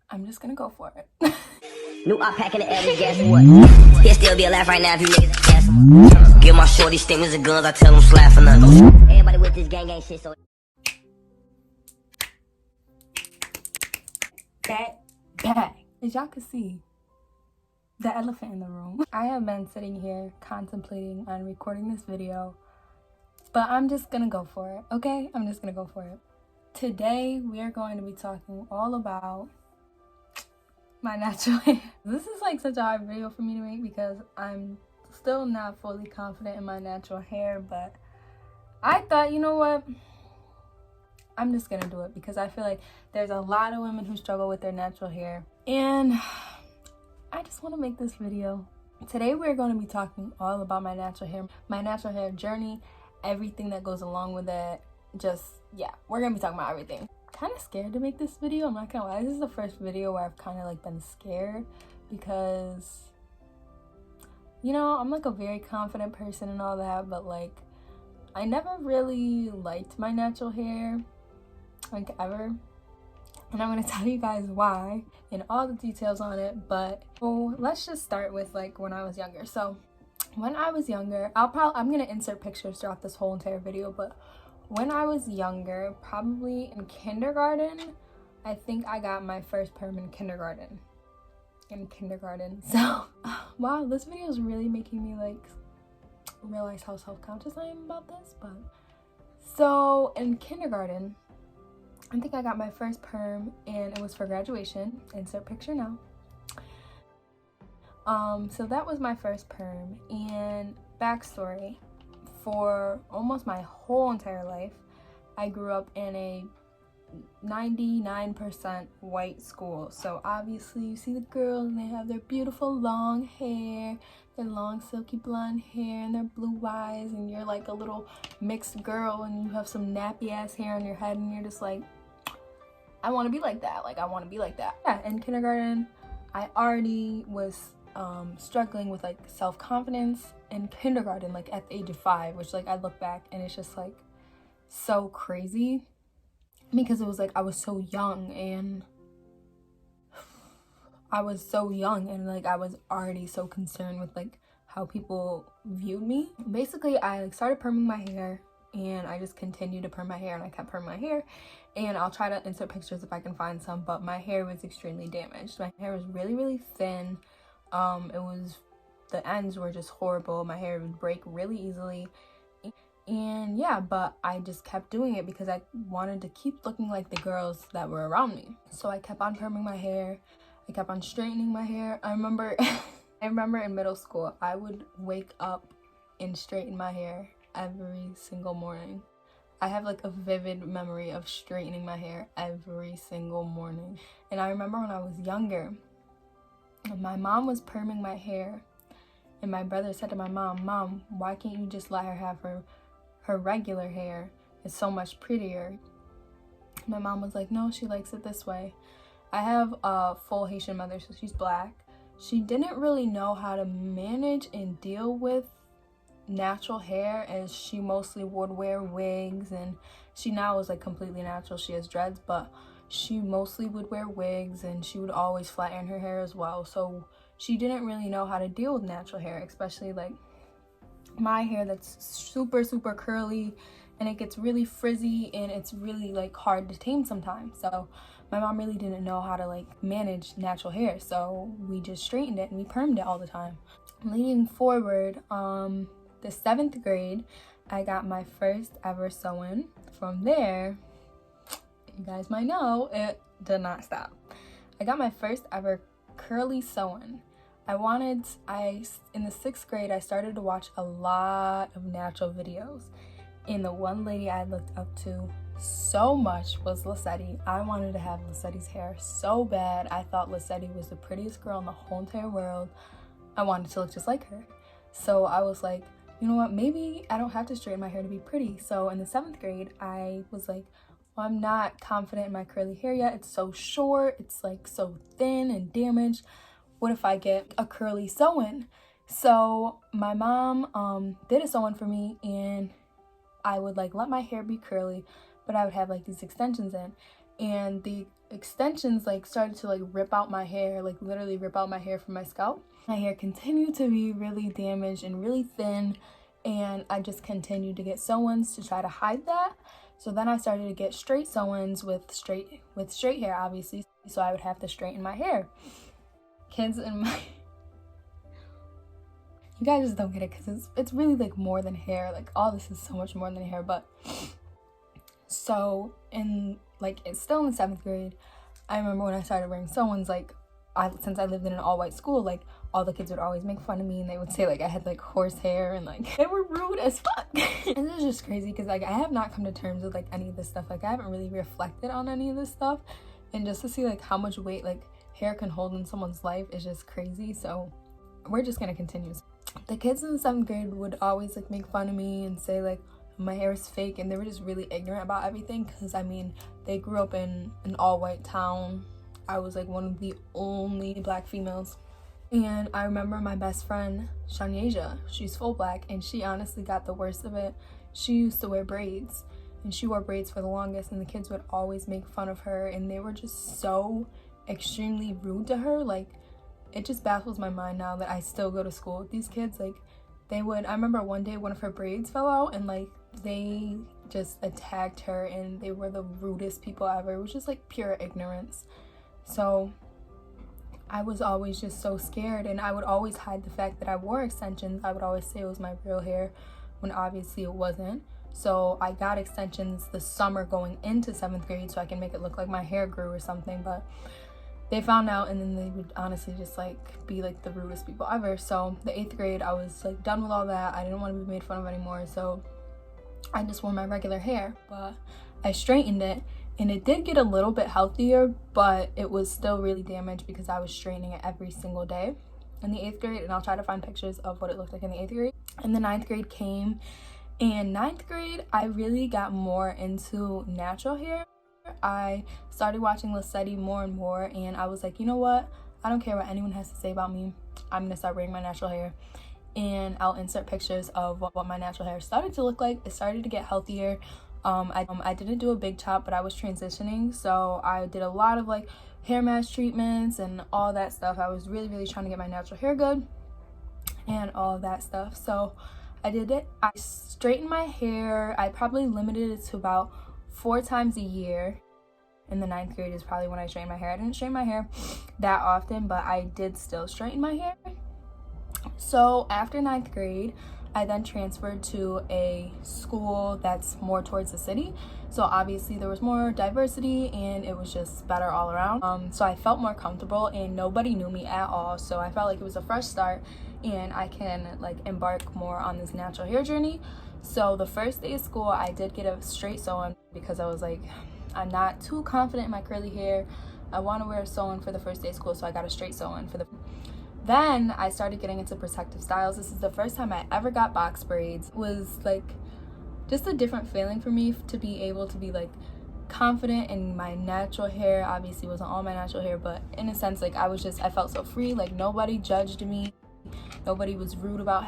I'm just gonna go for it. New up packing the alley, guess what? He'll still be alive right now if you niggas gas him up. Give my shorty stingers and guns, I tell them slap for nothing. Everybody with this gang shit, so. Back. As y'all can see, the elephant in the room. I have been sitting here contemplating on recording this video, but I'm just gonna go for it, okay? I'm just gonna go for it. Today, we are going to be talking all about my natural hair. This is like such a hard video for me to make because I'm still not fully confident in my natural hair, but I thought, you know what? I'm just gonna do it because I feel like there's a lot of women who struggle with their natural hair, and I just want to make this video. Today we're going to be talking all about my natural hair journey, everything that goes along with it. Yeah, we're gonna be talking about everything. Kind of scared to make this video, I'm not gonna lie. This is the first video where I've kind of like been scared because, you know, I'm like a very confident person and all that, but like I never really liked my natural hair, like ever. And I'm gonna tell you guys why and all the details on it. But let's just start with like when I was younger. So when I was younger, I'm gonna insert pictures throughout this whole entire video, but when I was younger, probably in kindergarten, I think I got my first perm in kindergarten. So wow, this video is really making me like realize how self-conscious I am about this. But so in kindergarten, I think I got my first perm and it was for graduation. Insert picture now. So that was my first perm. And backstory, for almost my whole entire life, I grew up in a 99% white school. So obviously you see the girls and they have their beautiful long hair, their long silky blonde hair and their blue eyes, and you're like a little mixed girl and you have some nappy ass hair on your head and you're just like, I want to be like that. Like, I want to be like that. Yeah, in kindergarten, I already was struggling with like self-confidence in kindergarten, like at the age of 5, which like I look back and it's just like so crazy because it was like I was so young and like I was already so concerned with like how people viewed me. Basically, I like started perming my hair and I just continued to perm my hair and I kept perming my hair, and I'll try to insert pictures if I can find some, but my hair was extremely damaged. My hair was really thin. The ends were just horrible. My hair would break really easily. And yeah, but I just kept doing it because I wanted to keep looking like the girls that were around me. So I kept on perming my hair. I kept on straightening my hair. I remember in middle school, I would wake up and straighten my hair every single morning. I have like a vivid memory of straightening my hair every single morning. And I remember when I was younger, my mom was perming my hair and my brother said to my mom, why can't you just let her have her regular hair? It's so much prettier. My mom was like, no, she likes it this way. I have a full Haitian mother, so she's black. She didn't really know how to manage and deal with natural hair, as she mostly would wear wigs, and she now is like completely natural. She has dreads, but she mostly would wear wigs and she would always flatten her hair as well. So she didn't really know how to deal with natural hair, especially like my hair that's super curly and it gets really frizzy and it's really like hard to tame sometimes. So my mom really didn't know how to like manage natural hair, so we just straightened it and we permed it all the time. Leading forward, the 7th grade, I got my first ever sew-in. From there, you guys might know, it did not stop. I got my first ever curly sew-in. In the 6th grade, I started to watch a lot of natural videos. And the one lady I looked up to so much was Lissetti. I wanted to have Lissetti's hair so bad. I thought Lissetti was the prettiest girl in the whole entire world. I wanted to look just like her. So I was like, you know what, maybe I don't have to straighten my hair to be pretty. So in the 7th grade, I was like, well, I'm not confident in my curly hair yet. It's so short, it's like so thin and damaged. What if I get a curly sew-in? So my mom did a sew-in for me, and I would like let my hair be curly, but I would have like these extensions in. And the extensions like started to like rip out my hair, like literally rip out my hair from my scalp. My hair continued to be really damaged and really thin, and I just continued to get sew-ins to try to hide that. So then I started to get straight sew-ins with straight hair, obviously, so I would have to straighten my hair. Kids in my you guys just don't get it, because it's really like more than hair. Like all this is so much more than hair. But so in like, it's still in the 7th grade, I remember when I started wearing sew-ins, like since I lived in an all-white school, like all the kids would always make fun of me, and they would say like I had like horse hair, and like they were rude as fuck. And this is just crazy, because like I have not come to terms with like any of this stuff. Like I haven't really reflected on any of this stuff, and just to see like how much weight like hair can hold in someone's life is just crazy. So we're just gonna continue. The kids in the 7th grade would always like make fun of me and say like my hair is fake, and they were just really ignorant about everything, because I mean, they grew up in an all-white town. I was like one of the only black females. And I remember my best friend Shanyasia, she's full black, and she honestly got the worst of it. She used to wear braids, and she wore braids for the longest, and the kids would always make fun of her, and they were just so extremely rude to her. Like, it just baffles my mind now that I still go to school with these kids. Like, they would, I remember one day one of her braids fell out, and like they just attacked her, and they were the rudest people ever. It was just like pure ignorance. So I was always just so scared, and I would always hide the fact that I wore extensions. I would always say it was my real hair when obviously it wasn't. So I got extensions the summer going into 7th grade so I can make it look like my hair grew or something, but they found out, and then they would honestly just like be like the rudest people ever. So the 8th grade, I was like done with all that. I didn't want to be made fun of anymore, so I just wore my regular hair. But I straightened it, and it did get a little bit healthier, but it was still really damaged because I was straightening it every single day in the 8th grade. And I'll try to find pictures of what it looked like in the 8th grade. And the 9th grade came, and 9th grade I really got more into natural hair. I started watching Lissetti more and more, and I was like, you know what, I don't care what anyone has to say about me. I'm gonna start wearing my natural hair, and I'll insert pictures of what my natural hair started to look like. It started to get healthier. I didn't do a big chop, but I was transitioning, so I did a lot of like hair mask treatments and all that stuff. I was really trying to get my natural hair good and all of that stuff. So I did it. I straightened my hair. I probably limited it to about 4 times a year. In the 9th grade is probably when I straightened my hair. I didn't straighten my hair that often, but I did still straighten my hair. So after 9th grade, I then transferred to a school that's more towards the city. So obviously there was more diversity, and it was just better all around. So I felt more comfortable, and nobody knew me at all. So I felt like it was a fresh start, and I can like embark more on this natural hair journey. So the first day of school, I did get a straight sew-in because I was like, I'm not too confident in my curly hair. I want to wear a sew-in for the first day of school, so I got a straight sew-in for the. Then I started getting into protective styles. This is the first time I ever got box braids. It was like just a different feeling for me to be able to be like confident in my natural hair. Obviously it wasn't all my natural hair, but in a sense, like I felt so free. Like nobody judged me. Nobody was rude about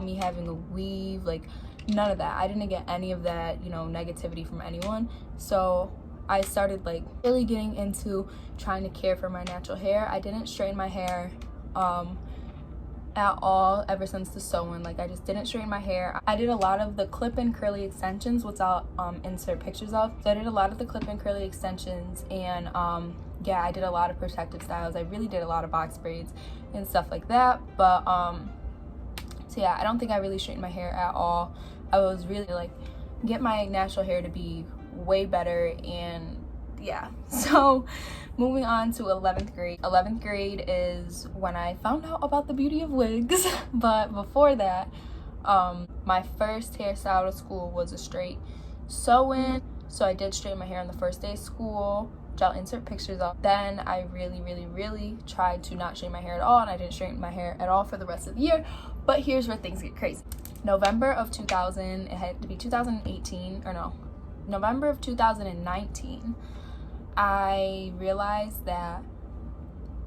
me having a weave. Like none of that. I didn't get any of that, you know, negativity from anyone. So I started like really getting into trying to care for my natural hair. I didn't straighten my hair at all ever since the sew-in. Like I just didn't straighten my hair. I did a lot of the clip-in curly extensions, which I'll insert pictures of. So I did a lot of the clip-in curly extensions, and yeah, I did a lot of protective styles. I really did a lot of box braids and stuff like that. But so yeah, I don't think I really straightened my hair at all. I was really like get my natural hair to be way better. And yeah, so moving on to 11th grade. 11th grade is when I found out about the beauty of wigs. But before that, my first hairstyle to school was a straight sew-in. So I did straighten my hair on the first day of school, which I'll insert pictures of. Then I really tried to not straighten my hair at all, and I didn't straighten my hair at all for the rest of the year. But here's where things get crazy. November of 2000, it had to be 2018, or no, November of 2019, I realized that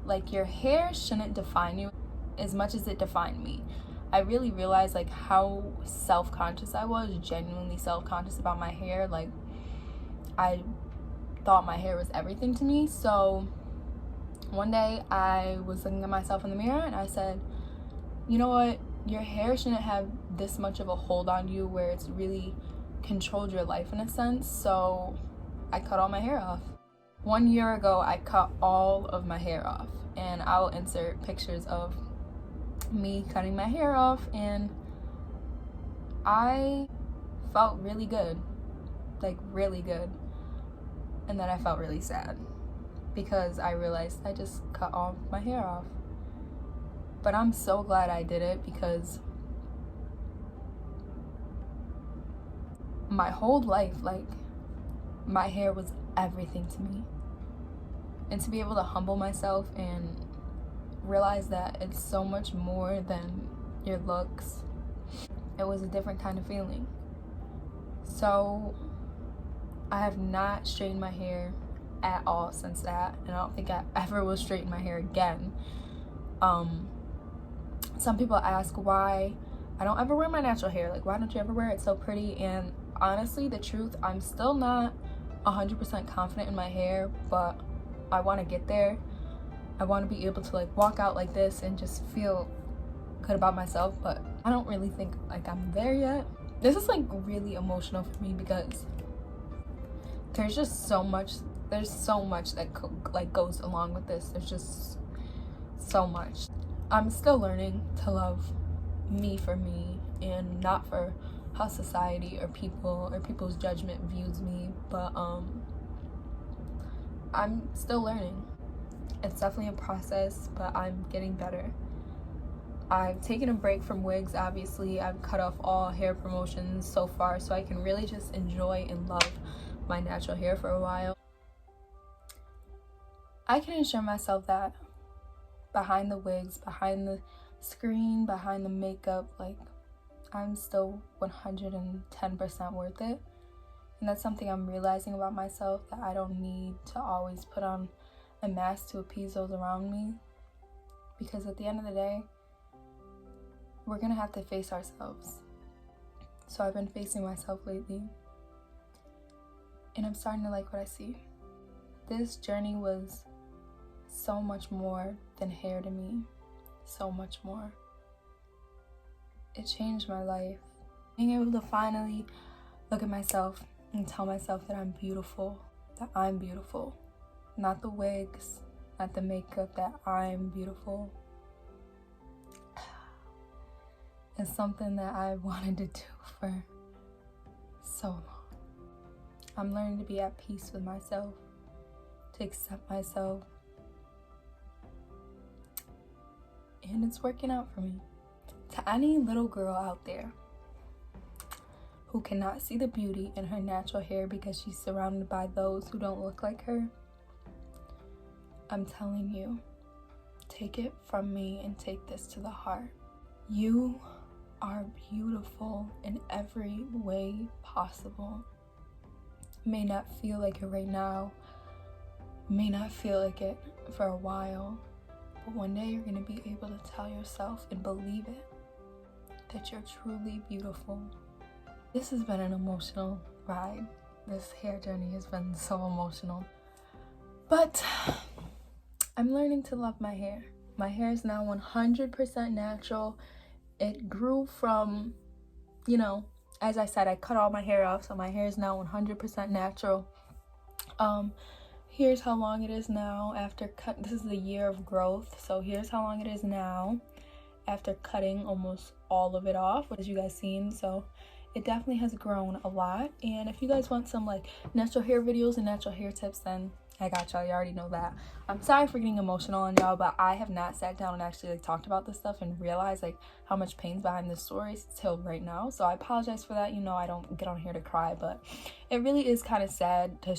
like your hair shouldn't define you as much as it defined me. I really realized like how self-conscious I was, genuinely self-conscious about my hair. Like I thought my hair was everything to me. So one day I was looking at myself in the mirror and I said, you know what, your hair shouldn't have this much of a hold on you where it's really controlled your life in a sense. So I cut all my hair off. 1 year ago I cut all of my hair off, and I will insert pictures of me cutting my hair off, and I felt really good, like really good. And then I felt really sad because I realized I just cut all my hair off. But I'm so glad I did it, because my whole life, like, my hair was everything to me. And to be able to humble myself and realize that it's so much more than your looks, it was a different kind of feeling. So I have not straightened my hair at all since that, and I don't think I ever will straighten my hair again. Some people ask why I don't ever wear my natural hair. Like, why don't you ever wear it? It's so pretty. And honestly, the truth, I'm still not 100% confident in my hair, but I want to get there. I want to be able to like walk out like this and just feel good about myself, but I don't really think like I'm there yet. This is like really emotional for me because there's just so much that like goes along with this. There's just so much. I'm still learning to love me for me and not for how society or people's judgment views me, but I'm still learning. It's definitely a process, but I'm getting better. I've taken a break from wigs, obviously. I've cut off all hair promotions so far, so I can really just enjoy and love my natural hair for a while. I can assure myself that behind the wigs, behind the screen, behind the makeup, like, I'm still 110% worth it. And that's something I'm realizing about myself, that I don't need to always put on a mask to appease those around me, because at the end of the day, we're gonna have to face ourselves. So I've been facing myself lately, and I'm starting to like what I see. This journey was so much more than hair to me, so much more. It changed my life. Being able to finally look at myself and tell myself that I'm beautiful, not the wigs, not the makeup, that I'm beautiful. It's something that I wanted to do for so long. I'm learning to be at peace with myself, to accept myself, and it's working out for me. To any little girl out there who cannot see the beauty in her natural hair because she's surrounded by those who don't look like her, I'm telling you, take it from me and take this to the heart. You are beautiful in every way possible. May not feel like it right now, may not feel like it for a while, but one day you're gonna be able to tell yourself and believe it, that you're truly beautiful. This has been an emotional ride. This hair journey has been so emotional, but I'm learning to love my hair. My hair is now 100% natural. It grew from, you know, as I said, I cut all my hair off, so my hair is now 100% natural. Here's how long it is now after cut. This is the year of growth, so here's how long it is now after cutting almost all of it off, as you guys seen. So it definitely has grown a lot. And if you guys want some like natural hair videos and natural hair tips, then I got y'all. You already know that. I'm sorry for getting emotional on y'all, but I have not sat down and actually like talked about this stuff and realized like how much pain's behind this story till right now. So I apologize for that. You know, I don't get on here to cry, but it really is kind of sad to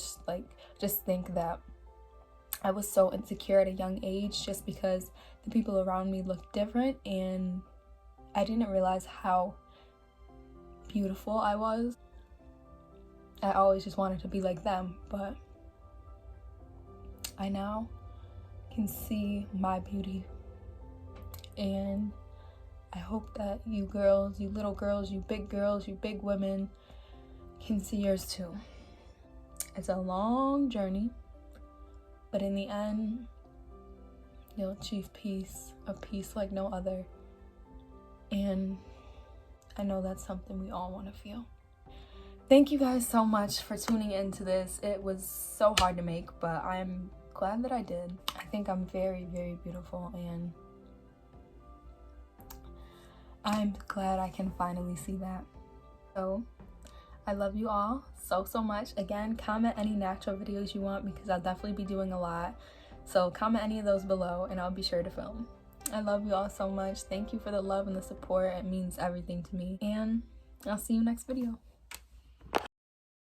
just think that I was so insecure at a young age just because the people around me looked different, and I didn't realize how beautiful I was. I always just wanted to be like them, but I now can see my beauty, and I hope that you girls, you little girls, you big women can see yours too. It's a long journey, but in the end, you'll achieve peace, a peace like no other. And I know that's something we all want to feel. Thank you guys so much for tuning into this. It was so hard to make, but I'm glad that I did. I think I'm very, very beautiful, and I'm glad I can finally see that. So I love you all so much. Again, comment any natural videos you want, because I'll definitely be doing a lot. So comment any of those below and I'll be sure to film. I love you all so much. Thank you for the love and the support. It means everything to me. And I'll see you next video.